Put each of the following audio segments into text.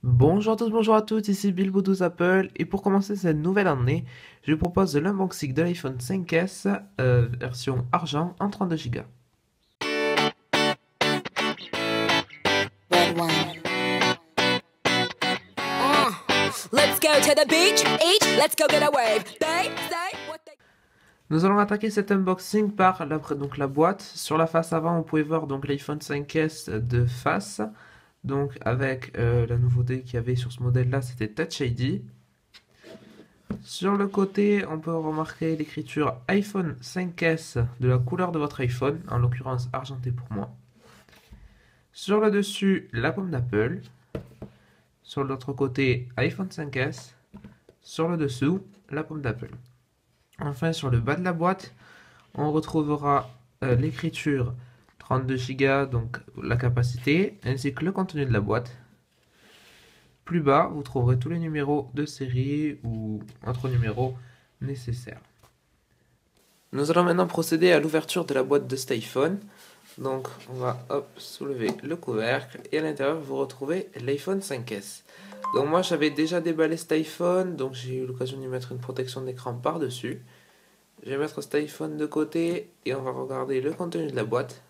Bonjour à tous, bonjour à toutes, ici Bilbo12 Apple et pour commencer cette nouvelle année, je vous propose l'unboxing de l'iPhone 5S version argent en 32 Go. Red wine. Let's go to the beach, let's go get a wave. They say what they... Nous allons attaquer cet unboxing par la boîte. Sur la face avant, vous pouvez voir donc l'iPhone 5S de face. Donc avec la nouveauté qu'il y avait sur ce modèle-là, c'était Touch ID. Sur le côté, on peut remarquer l'écriture iPhone 5S de la couleur de votre iPhone, en l'occurrence argenté pour moi. Sur le dessus, la pomme d'Apple. Sur l'autre côté, iPhone 5S. Sur le dessous, la pomme d'Apple. Enfin, sur le bas de la boîte, on retrouvera l'écriture 32 Go, donc la capacité, ainsi que le contenu de la boîte. Plus bas, vous trouverez tous les numéros de série ou autres numéros nécessaires. Nous allons maintenant procéder à l'ouverture de la boîte de cet iPhone. Donc, on va soulever le couvercle et à l'intérieur, vous retrouvez l'iPhone 5S. Donc, moi, j'avais déjà déballé cet iPhone, donc j'ai eu l'occasion d'y mettre une protection d'écran par-dessus. Je vais mettre cet iPhone de côté et on va regarder le contenu de la boîte.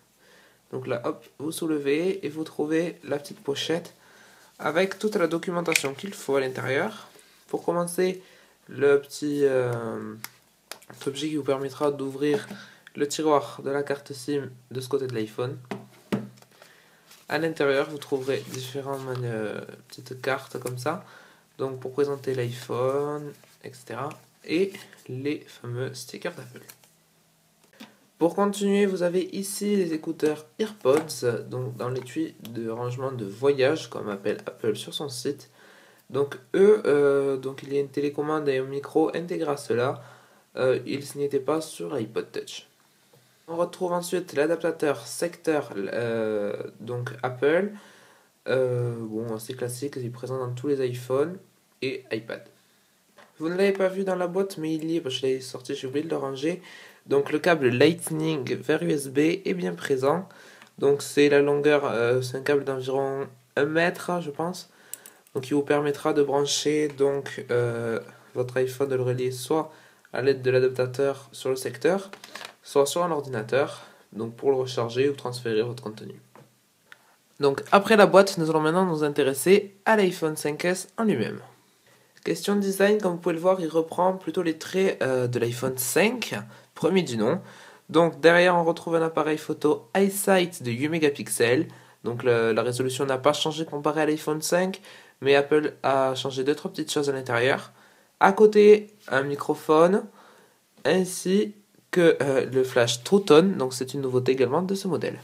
Donc là, vous soulevez et vous trouvez la petite pochette avec toute la documentation qu'il faut à l'intérieur. Pour commencer, le petit objet qui vous permettra d'ouvrir le tiroir de la carte SIM de ce côté de l'iPhone. À l'intérieur, vous trouverez différentes petites cartes comme ça. Donc pour présenter l'iPhone, etc. Et les fameux stickers d'Apple. Pour continuer, vous avez ici les écouteurs AirPods, donc dans l'étui de rangement de voyage, comme appelle Apple sur son site. Donc donc il y a une télécommande et un micro intégré à cela. Ils n'y étaient pas sur l'iPod Touch. On retrouve ensuite l'adaptateur secteur donc Apple. Bon, assez classique, il est présent dans tous les iPhones et iPad. Vous ne l'avez pas vu dans la boîte, mais il y est, parce que je l'ai sorti, j'ai oublié de le ranger. Donc le câble Lightning vers USB est bien présent. Donc c'est la longueur, c'est un câble d'environ 1 mètre, je pense. Donc il vous permettra de brancher donc votre iPhone, de le relier soit à l'aide de l'adaptateur sur le secteur, soit sur un ordinateur, donc pour le recharger ou transférer votre contenu. Donc après la boîte, nous allons maintenant nous intéresser à l'iPhone 5S en lui-même. Question design, comme vous pouvez le voir, il reprend plutôt les traits de l'iPhone 5, premier du nom. Donc derrière, on retrouve un appareil photo iSight de 8 mégapixels. Donc la résolution n'a pas changé comparé à l'iPhone 5, mais Apple a changé 2-3 petites choses à l'intérieur. À côté, un microphone, ainsi que le flash True Tone, donc c'est une nouveauté également de ce modèle.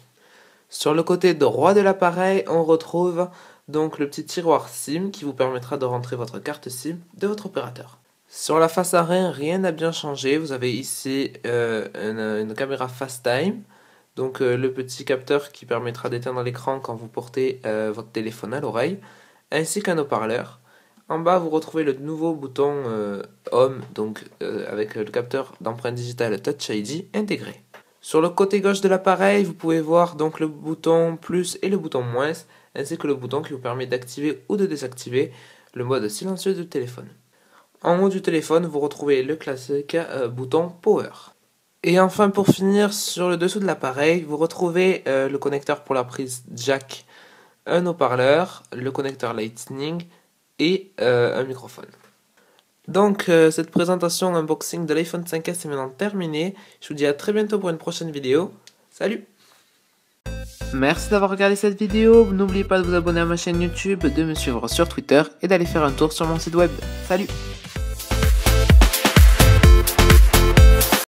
Sur le côté droit de l'appareil, on retrouve donc le petit tiroir SIM qui vous permettra de rentrer votre carte SIM de votre opérateur. Sur la face arrière, rien n'a bien changé. Vous avez ici une caméra FaceTime, donc le petit capteur qui permettra d'éteindre l'écran quand vous portez votre téléphone à l'oreille, ainsi qu'un haut-parleur. En bas, vous retrouvez le nouveau bouton Home, donc avec le capteur d'empreinte digitale Touch ID intégré. Sur le côté gauche de l'appareil, vous pouvez voir donc le bouton plus et le bouton moins, ainsi que le bouton qui vous permet d'activer ou de désactiver le mode silencieux du téléphone. En haut du téléphone, vous retrouvez le classique bouton Power. Et enfin, pour finir, sur le dessous de l'appareil, vous retrouvez le connecteur pour la prise jack, un haut-parleur, le connecteur Lightning et un microphone. Donc cette présentation unboxing de l'iPhone 5S est maintenant terminée. Je vous dis à très bientôt pour une prochaine vidéo. Salut! Merci d'avoir regardé cette vidéo. N'oubliez pas de vous abonner à ma chaîne YouTube, de me suivre sur Twitter et d'aller faire un tour sur mon site web. Salut!